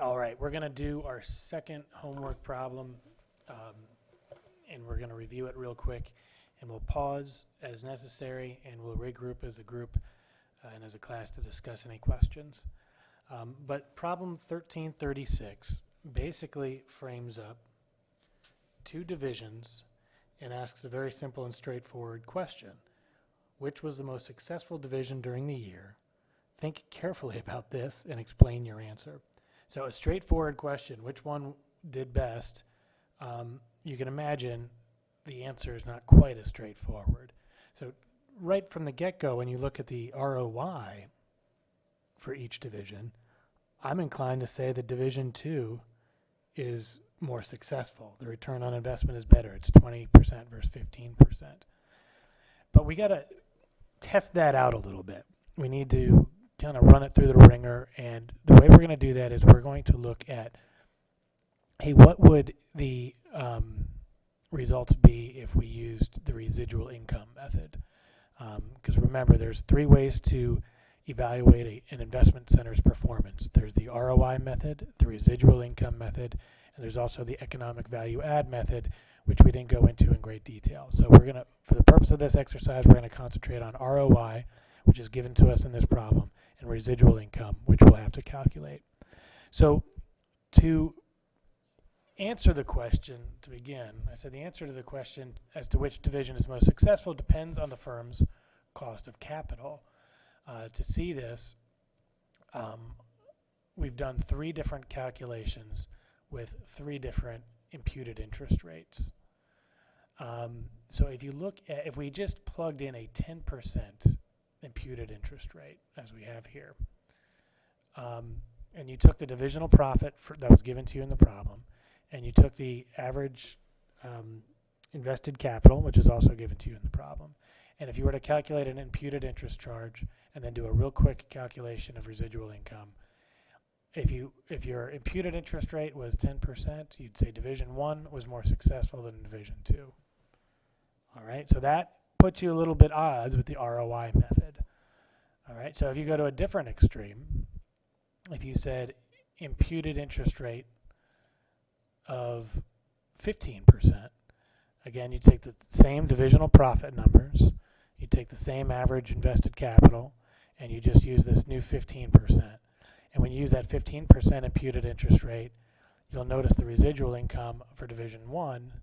All right, we're going to do our second homework problem, um, and we're going to review it real quick, and we'll pause as necessary, and we'll regroup as a group and as a class to discuss any questions. But problem 1336 basically frames up two divisions and asks a very simple and straightforward question. Which was the most successful division during the year? Think carefully about this and explain your answer. So a straightforward question, which one did best? You can imagine the answer is not quite as straightforward. So right from the get-go, when you look at the ROI for each division, I'm inclined to say that Division 2 is more successful. The return on investment is better. It's 20% versus 15%. But we got to test that out a little bit. We need to kind of run it through the ringer, and the way we're going to do that is we're going to look at, hey, what would the results be if we used the residual income method? Because remember, there's three ways to evaluate an investment center's performance. There's the ROI method, the residual income method, and there's also the economic value add method, which we didn't go into in great detail. So we're going to, for the purpose of this exercise, we're going to concentrate on ROI, which is given to us in this problem, and residual income, which we'll have to calculate. So to answer the question, to begin, I said the answer to the question as to which division is most successful depends on the firm's cost of capital. To see this, we've done three different calculations with three different imputed interest rates. So if you look at, if we just plugged in a 10% imputed interest rate, as we have here, and you took the divisional profit that was given to you in the problem, and you took the average invested capital, which is also given to you in the problem, and if you were to calculate an imputed interest charge and then do a real quick calculation of residual income, if your imputed interest rate was 10%, you'd say Division 1 was more successful than Division 2. All right, so that puts you a little bit odds with the ROI method. All right, so if you go to a different extreme, if you said imputed interest rate of 15%, again, you take the same divisional profit numbers, you take the same average invested capital, and you just use this new 15%. And when you use that 15% imputed interest rate, you'll notice the residual income for Division 1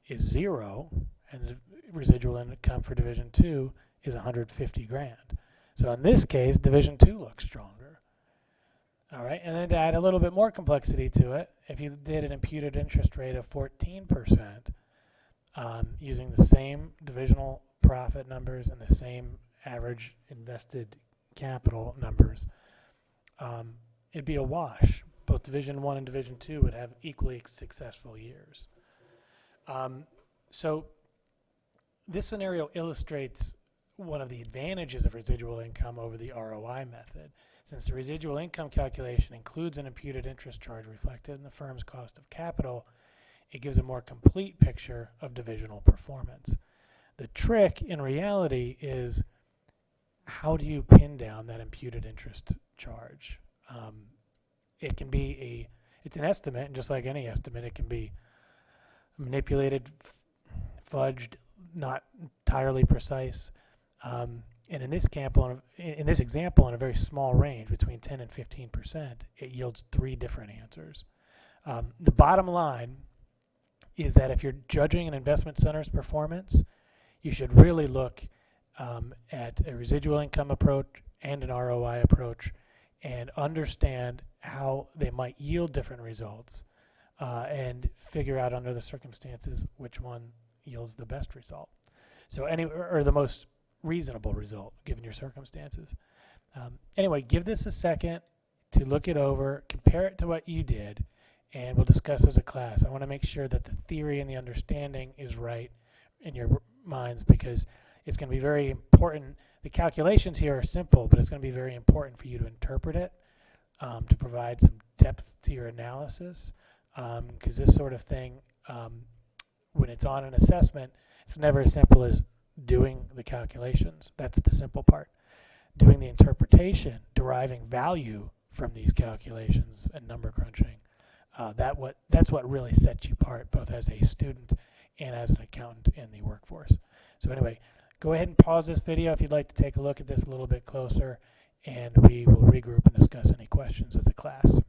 is 0, and the residual income for Division 2 is 150 grand. So in this case, Division 2 looks stronger. All right, and then to add a little bit more complexity to it, if you did an imputed interest rate of 14%, using the same divisional profit numbers and the same average invested capital numbers, it'd be a wash. Both Division 1 and Division 2 would have equally successful years. So this scenario illustrates one of the advantages of residual income over the ROI method. Since the residual income calculation includes an imputed interest charge reflected in the firm's cost of capital, it gives a more complete picture of divisional performance. The trick in reality is, how do you pin down that imputed interest charge? It can be it's an estimate, and just like any estimate, it can be manipulated, fudged, not entirely precise. And in this example, in a very small range between 10 and 15%, it yields three different answers. The bottom line is that if you're judging an investment center's performance, you should really look at a residual income approach and an ROI approach and understand how they might yield different results and figure out under the circumstances which one yields the best result. So or the most reasonable result given your circumstances. Anyway, give this a second to look it over, compare it to what you did, and we'll discuss as a class. I want to make sure that the theory and the understanding is right in your minds, because it's going to be very important. The calculations here are simple, but it's going to be very important for you to interpret it, to provide some depth to your analysis, because this sort of thing, when it's on an assessment, it's never as simple as doing the calculations. That's the simple part. Doing the interpretation, deriving value from these calculations and number crunching. That's what really sets you apart, both as a student and as an accountant in the workforce. So anyway, go ahead and pause this video if you'd like to take a look at this a little bit closer, and we will regroup and discuss any questions as a class.